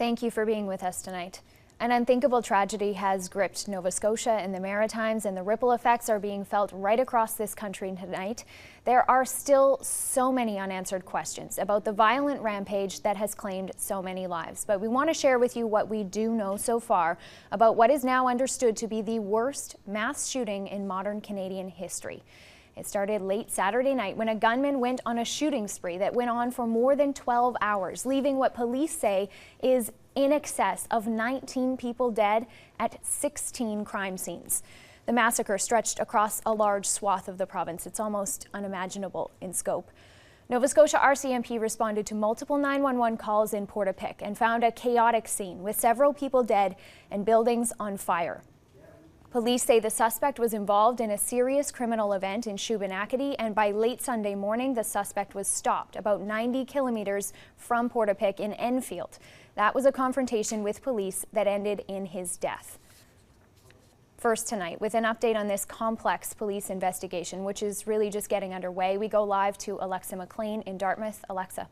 Thank you for being with us tonight. An unthinkable tragedy has gripped Nova Scotia and the Maritimes, and the ripple effects are being felt right across this country tonight. There are still so many unanswered questions about the violent rampage that has claimed so many lives. But we want to share with you what we do know so far about what is now understood to be the worst mass shooting in modern Canadian history. It started late Saturday night when a gunman went on a shooting spree that went on for more than 12 hours, leaving what police say is in excess of 19 people dead at 16 crime scenes. The massacre stretched across a large swath of the province. It's almost unimaginable in scope. Nova Scotia RCMP responded to multiple 911 calls in Portapique and found a chaotic scene with several people dead and buildings on fire. Police say the suspect was involved in a serious criminal event in Shubenacadie, and by late Sunday morning, the suspect was stopped about 90 kilometers from Portapique in Enfield. That was a confrontation with police that ended in his death. First tonight, with an update on this complex police investigation, which is really just getting underway, we go live to Alexa Maclean in Dartmouth. Alexa.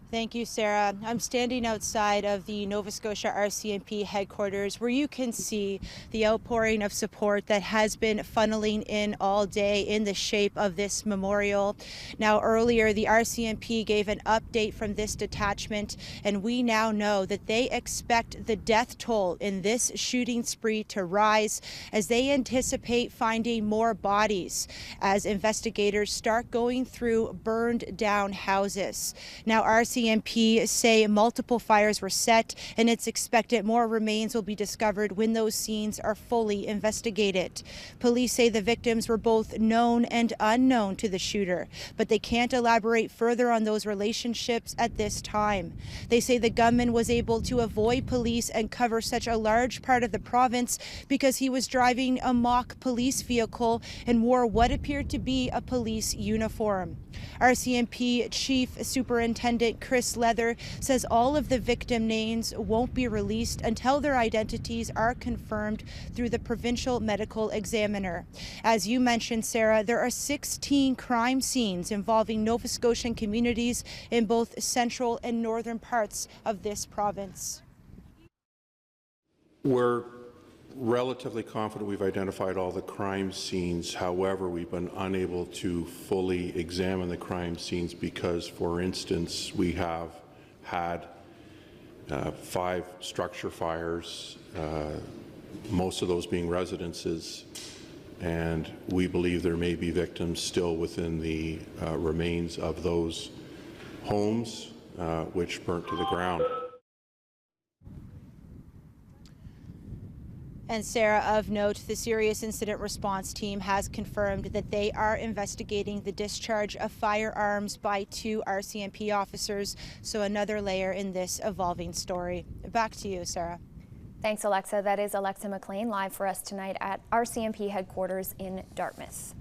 Thank you, Sarah. I'm standing outside of the Nova Scotia RCMP headquarters, where you can see the outpouring of support that has been funneling in all day in the shape of this memorial. Now, earlier, the RCMP gave an update from this detachment, and we now know that they expect the death toll in this shooting spree to rise as they anticipate finding more bodies as investigators start going through burned down houses. Now, RCMP say multiple fires were set, and it's expected more remains will be discovered when those scenes are fully investigated. Police say the victims were both known and unknown to the shooter, but they can't elaborate further on those relationships at this time. They say the gunman was able to avoid police and cover such a large part of the province because he was driving a mock police vehicle and wore what appeared to be a police uniform. RCMP Chief Superintendent Chris Leather says all of the victim names won't be released until their identities are confirmed through the provincial medical examiner. As you mentioned, Sarah, there are 16 crime scenes involving Nova Scotian communities in both central and northern parts of this province. We're relatively confident we've identified all the crime scenes. However, we've been unable to fully examine the crime scenes because, for instance, we have had 5 structure fires, most of those being residences, and we believe there may be victims still within the remains of those homes which burnt to the ground. And Sarah, of note, the Serious Incident Response Team has confirmed that they are investigating the discharge of firearms by 2 RCMP officers, so another layer in this evolving story. Back to you, Sarah. Thanks, Alexa. That is Alexa Maclean live for us tonight at RCMP headquarters in Dartmouth.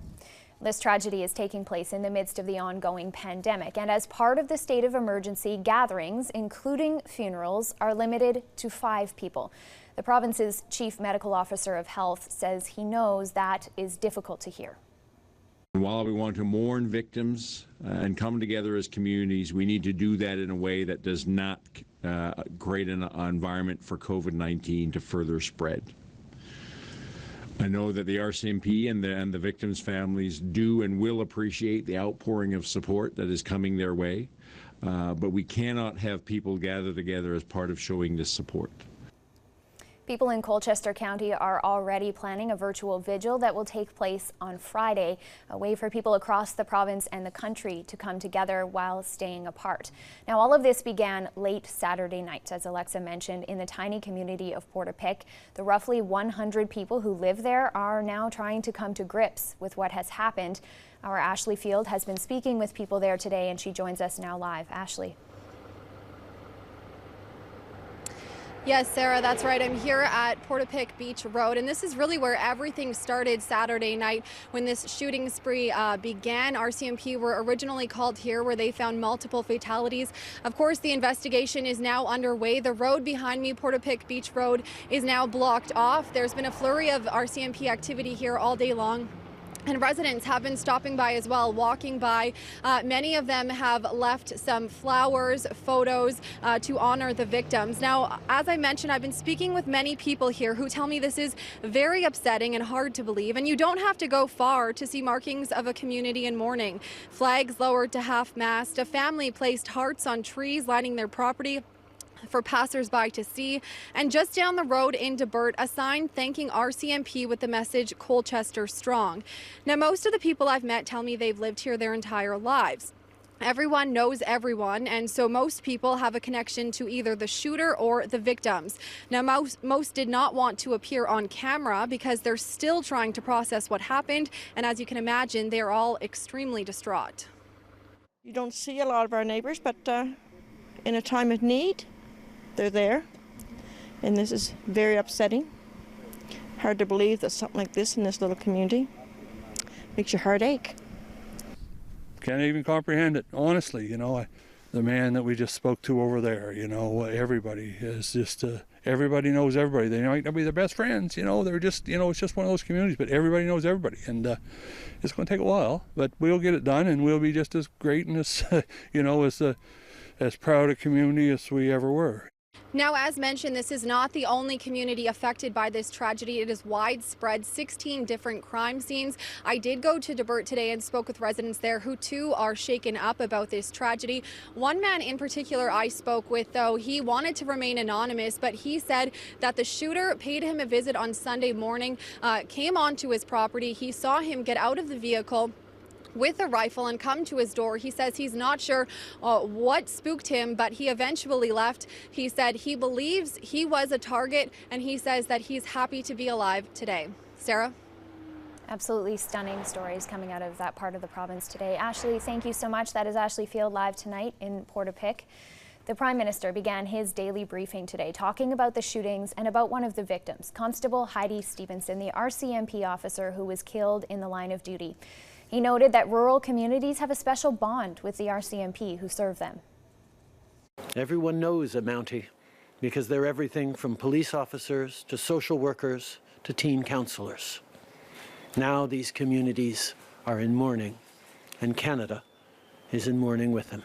This tragedy is taking place in the midst of the ongoing pandemic, and as part of the state of emergency, gatherings, including funerals, are limited to 5 people. The province's Chief Medical Officer of Health says he knows that is difficult to hear. While we want to mourn victims and come together as communities, we need to do that in a way that does not create an environment for COVID-19 to further spread. I know that the RCMP and the victims' families do and will appreciate the outpouring of support that is coming their way, but we cannot have people gather together as part of showing this support. People in Colchester County are already planning a virtual vigil that will take place on Friday, a way for people across the province and the country to come together while staying apart. Now, all of this began late Saturday night, as Alexa mentioned, in the tiny community of Portapique. The roughly 100 people who live there are now trying to come to grips with what has happened. Our Ashley Field has been speaking with people there today, and she joins us now live. Ashley. Yes, Sarah, that's right. I'm here at Portapique Beach Road, and this is really where everything started Saturday night when this shooting spree began. RCMP were originally called here where they found multiple fatalities. Of course, the investigation is now underway. The road behind me, Portapique Beach Road, is now blocked off. There's been a flurry of RCMP activity here all day long. And residents have been stopping by as well, walking by. Many of them have left some flowers, photos to honor the victims. Now, as I mentioned, I've been speaking with many people here who tell me this is very upsetting and hard to believe. And you don't have to go far to see markings of a community in mourning. Flags lowered to half-mast, a family placed hearts on trees lining their property for passers-by to see, and just down the road in Debert, a sign thanking RCMP with the message Colchester Strong. Now, most of the people I've met tell me they've lived here their entire lives. Everyone knows everyone, and so most people have a connection to either the shooter or the victims. Now, most did not want to appear on camera because they're still trying to process what happened, and as you can imagine, they're all extremely distraught. You don't see a lot of our neighbours, but in a time of need, they're there, and this is very upsetting. Hard to believe that something like this in this little community makes your heart ache. Can't even comprehend it, honestly. You know, the man that we just spoke to over there, you know, everybody is just, everybody knows everybody. They might not be their best friends, you know, they're just, you know, it's just one of those communities, but everybody knows everybody. And it's going to take a while, but we'll get it done, and we'll be just as great and as, you know, as proud a community as we ever were. Now, as mentioned, this is not the only community affected by this tragedy. It is widespread, 16 different crime scenes. I did go to Debert today and spoke with residents there who too are shaken up about this tragedy. One man in particular I spoke with, though, he wanted to remain anonymous, but he said that the shooter paid him a visit on Sunday morning, came onto his property. He saw him get out of the vehicle with a rifle and come to his door. He says he's not sure what spooked him, but he eventually left. He said he believes he was a target, and he says that he's happy to be alive today. Sarah? Absolutely stunning stories coming out of that part of the province today. Ashley, thank you so much. That is Ashley Field live tonight in Portapique. The Prime Minister began his daily briefing today talking about the shootings and about one of the victims, Constable Heidi Stevenson, the RCMP officer who was killed in the line of duty. He noted that rural communities have a special bond with the RCMP who serve them. Everyone knows a Mountie because they're everything from police officers to social workers to teen counselors. Now these communities are in mourning, and Canada is in mourning with them.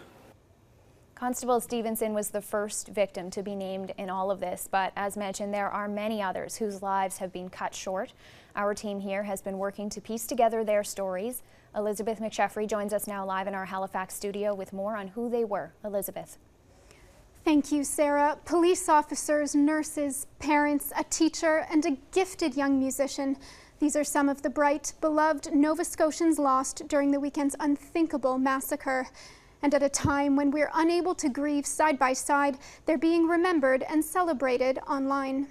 Constable Stevenson was the first victim to be named in all of this, but as mentioned, there are many others whose lives have been cut short. Our team here has been working to piece together their stories. Elizabeth McSheffrey joins us now live in our Halifax studio with more on who they were. Elizabeth. Thank you, Sarah. Police officers, nurses, parents, a teacher, and a gifted young musician. These are some of the bright, beloved Nova Scotians lost during the weekend's unthinkable massacre. And at a time when we're unable to grieve side by side, they're being remembered and celebrated online.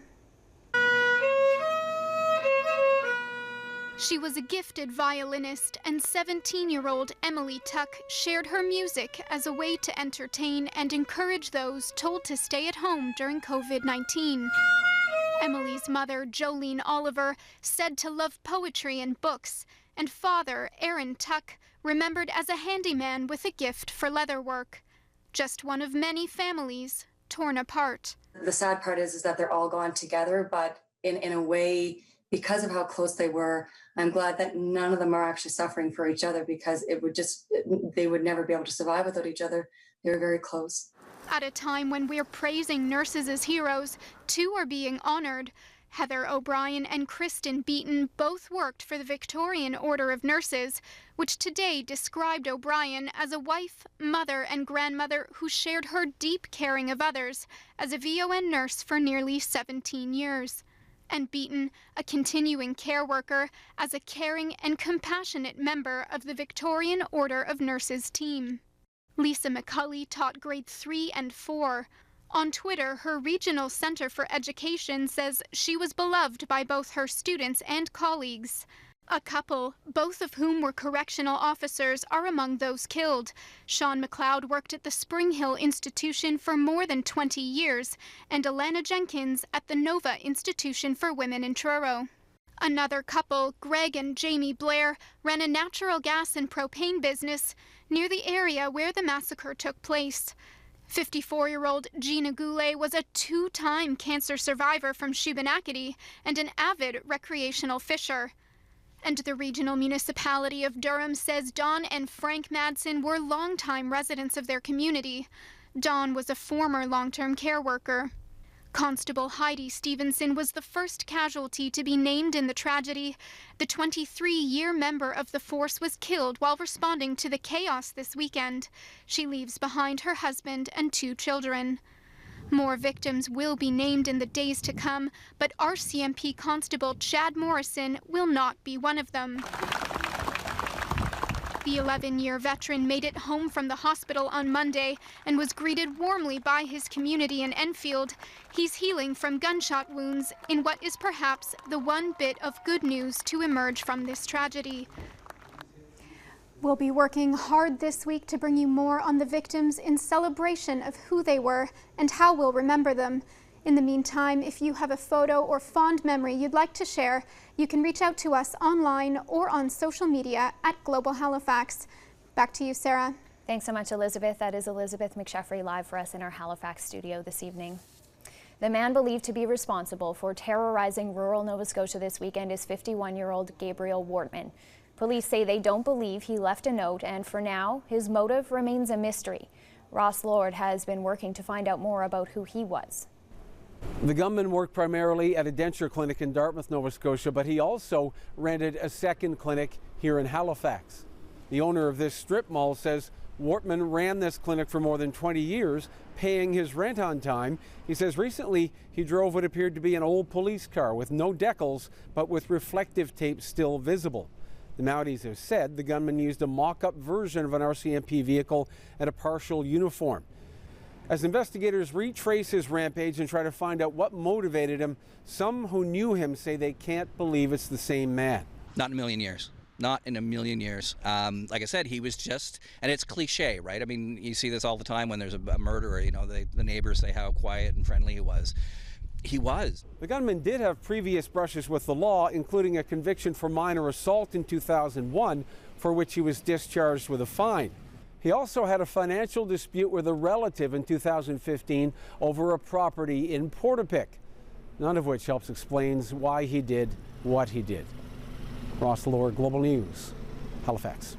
She was a gifted violinist, and 17-year-old Emily Tuck shared her music as a way to entertain and encourage those told to stay at home during COVID-19. Emily's mother, Jolene Oliver, said to love poetry and books, and father, Aaron Tuck, remembered as a handyman with a gift for leatherwork. Just one of many families torn apart. The sad part is that they're all gone together, but in a way, because of how close they were, I'm glad that none of them are actually suffering for each other, because they would never be able to survive without each other. They were very close. At a time when we're praising nurses as heroes, two are being honored. Heather O'Brien and Kristen Beaton both worked for the Victorian Order of Nurses, which today described O'Brien as a wife, mother, and grandmother who shared her deep caring of others as a VON nurse for nearly 17 years. And Beaton, a continuing care worker, as a caring and compassionate member of the Victorian Order of Nurses team. Lisa McCulley taught grade 3 and 4. On Twitter, her Regional Center for Education says she was beloved by both her students and colleagues. A couple, both of whom were correctional officers, are among those killed. Sean McLeod worked at the Spring Hill Institution for more than 20 years, and Alana Jenkins at the Nova Institution for Women in Truro. Another couple, Greg and Jamie Blair, ran a natural gas and propane business near the area where the massacre took place. 54-year-old Gina Goulet was a 2-time cancer survivor from Shubenacadie and an avid recreational fisher. And the regional municipality of Durham says Dawn and Frank Madsen were longtime residents of their community. Dawn was a former long-term care worker. Constable Heidi Stevenson was the first casualty to be named in the tragedy. The 23-year member of the force was killed while responding to the chaos this weekend. She leaves behind her husband and 2 children. More victims will be named in the days to come, but RCMP Constable Chad Morrison will not be one of them. The 11-year veteran made it home from the hospital on Monday and was greeted warmly by his community in Enfield. He's healing from gunshot wounds in what is perhaps the one bit of good news to emerge from this tragedy. We'll be working hard this week to bring you more on the victims in celebration of who they were and how we'll remember them. In the meantime, if you have a photo or fond memory you'd like to share, you can reach out to us online or on social media at Global Halifax. Back to you, Sarah. Thanks so much, Elizabeth. That is Elizabeth McSheffrey live for us in our Halifax studio this evening. The man believed to be responsible for terrorizing rural Nova Scotia this weekend is 51-year-old Gabriel Wortman. Police say they don't believe he left a note, and for now, his motive remains a mystery. Ross Lord has been working to find out more about who he was. The gunman worked primarily at a denture clinic in Dartmouth, Nova Scotia, but he also rented a second clinic here in Halifax. The owner of this strip mall says Wortman ran this clinic for more than 20 years, paying his rent on time. He says recently he drove what appeared to be an old police car with no decals, but with reflective tape still visible. The Mounties have said the gunman used a mock-up version of an RCMP vehicle and a partial uniform. As investigators retrace his rampage and try to find out what motivated him, some who knew him say they can't believe it's the same man. Not in a million years. Not in a million years. Like I said, he was just, and it's cliche, right? I mean, you see this all the time when there's a murderer, you know, the neighbors say how quiet and friendly he was. He was. The gunman did have previous brushes with the law, including a conviction for minor assault in 2001, for which he was discharged with a fine. He also had a financial dispute with a relative in 2015 over a property in Portapique, none of which helps explain why he did what he did. Ross Lord, Global News, Halifax.